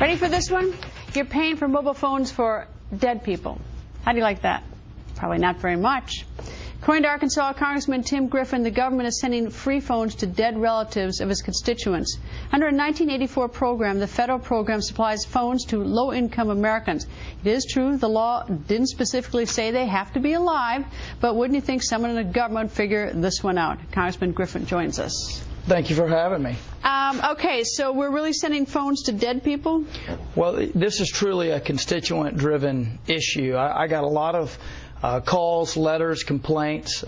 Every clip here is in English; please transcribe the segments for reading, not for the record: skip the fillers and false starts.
Ready for this one? You're paying for mobile phones for dead people. How do you like that? Probably not very much. According to Arkansas Congressman Tim Griffin, the government is sending free phones to dead relatives of his constituents. Under a 1984 program, the federal program supplies phones to low-income Americans. It is true the law didn't specifically say they have to be alive, but wouldn't you think someone in the government would figure this one out? Congressman Griffin joins us. Thank you for having me. Okay, so we're really sending phones to dead people? Well, this is truly a constituent-driven issue. I got a lot of calls, letters, complaints,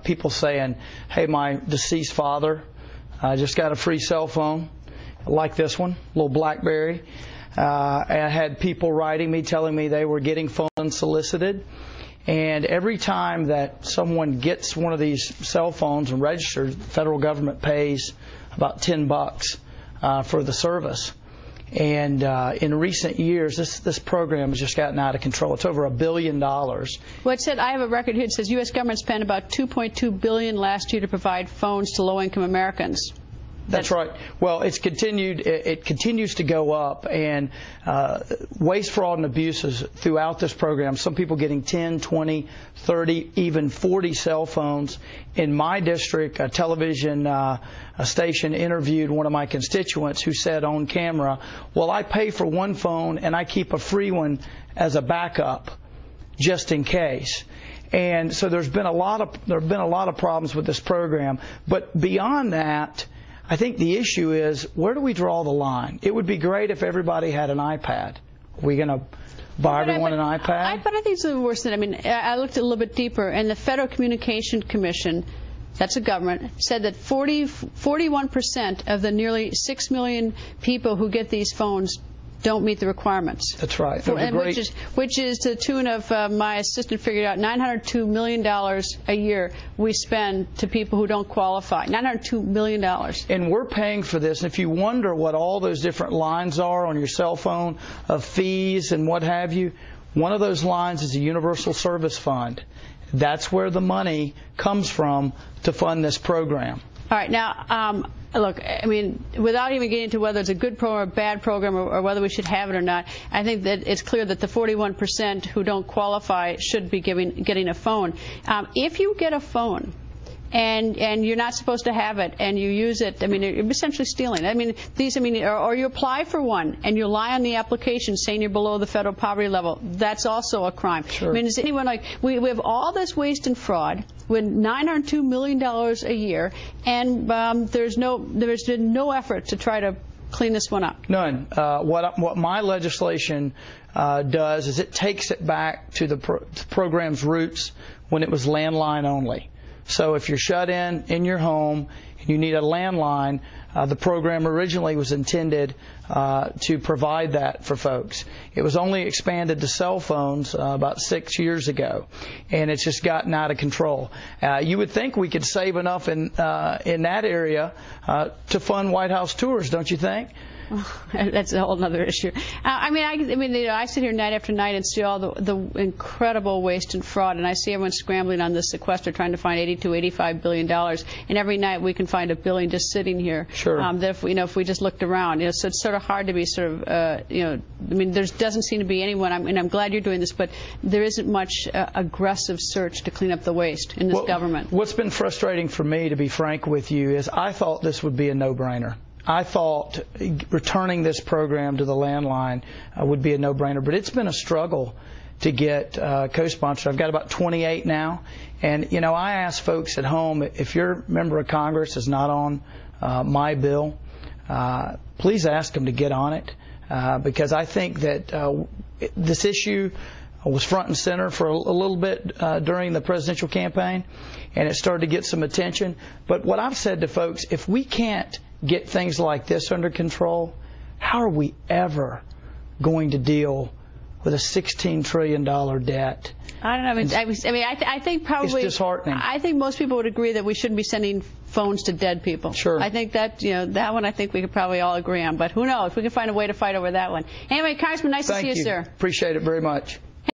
people saying, hey, my deceased father just got a free cell phone like this one, little BlackBerry. I had people writing me telling me they were getting phones unsolicited. And every time that someone gets one of these cell phones and registered, the federal government pays about $10 for the service. And in recent years, this program has just gotten out of control. It's over $1 billion. Well, it said, I have a record here that says U.S. government spent about $2.2 billion last year to provide phones to low-income Americans. That's right. Well, it continues to go up, and waste, fraud, and abuses throughout this program. Some people getting 10, 20, 30, even 40 cell phones. In my district, a television station interviewed one of my constituents who said on camera, well, I pay for one phone and I keep a free one as a backup just in case. And so there have been a lot of problems with this program. But beyond that, I think the issue is, where do we draw the line? It would be great if everybody had an iPad. Are we going to buy everyone an iPad? But I think it's worse than, I mean, I looked a little bit deeper, and the Federal Communications Commission, that's a government, said that 41% of the nearly 6 million people who get these phones don't meet the requirements. That's right. Which is to the tune of, my assistant figured out, $902 million a year we spend to people who don't qualify. $902 million. And we're paying for this. And if you wonder what all those different lines are on your cell phone of fees and what have you, one of those lines is a universal service fund. That's where the money comes from to fund this program. All right. Now, look, I mean, without even getting into whether it's a good program or a bad program or whether we should have it or not, I think that it's clear that the 41% who don't qualify should be getting a phone. If you get a phone and you're not supposed to have it and you use it, I mean, you're essentially stealing. I mean, or you apply for one and you lie on the application saying you're below the federal poverty level, that's also a crime. Sure. I mean, is anyone like, we have all this waste and fraud with $902 million a year, and there's been no effort to try to clean this one up. None. What my legislation does is it takes it back to the program's roots when it was landline only. So if you're shut in your home and you need a landline, the program originally was intended to provide that for folks. It was only expanded to cell phones about 6 years ago, and it's just gotten out of control. You would think we could save enough in that area to fund White House tours, don't you think? That's a whole other issue. I mean, you know, I sit here night after night and see all the incredible waste and fraud, and I see everyone scrambling on this sequester, trying to find $85 billion, and every night we can find $1 billion just sitting here. Sure. If we just looked around, you know, so it's sort of hard to be sort of, you know, I mean, there doesn't seem to be anyone. I mean, I'm glad you're doing this, but there isn't much aggressive search to clean up the waste in this government. What's been frustrating for me, to be frank with you, is I thought this would be a no-brainer. I thought returning this program to the landline would be a no-brainer, but it's been a struggle to get co-sponsored. I've got about 28 now, and you know, I ask folks at home, if your member of Congress is not on my bill, please ask them to get on it, because I think that this issue was front and center for a little bit during the presidential campaign, and it started to get some attention. But what I've said to folks, if we can't get things like this under control, how are we ever going to deal with a $16 trillion debt? I don't know. I think probably it's disheartening. I think most people would agree that we shouldn't be sending phones to dead people. Sure. I think that, you know, that one I think we could probably all agree on. But who knows? We can find a way to fight over that one. Anyway, Congressman, nice to see you, sir. Appreciate it very much.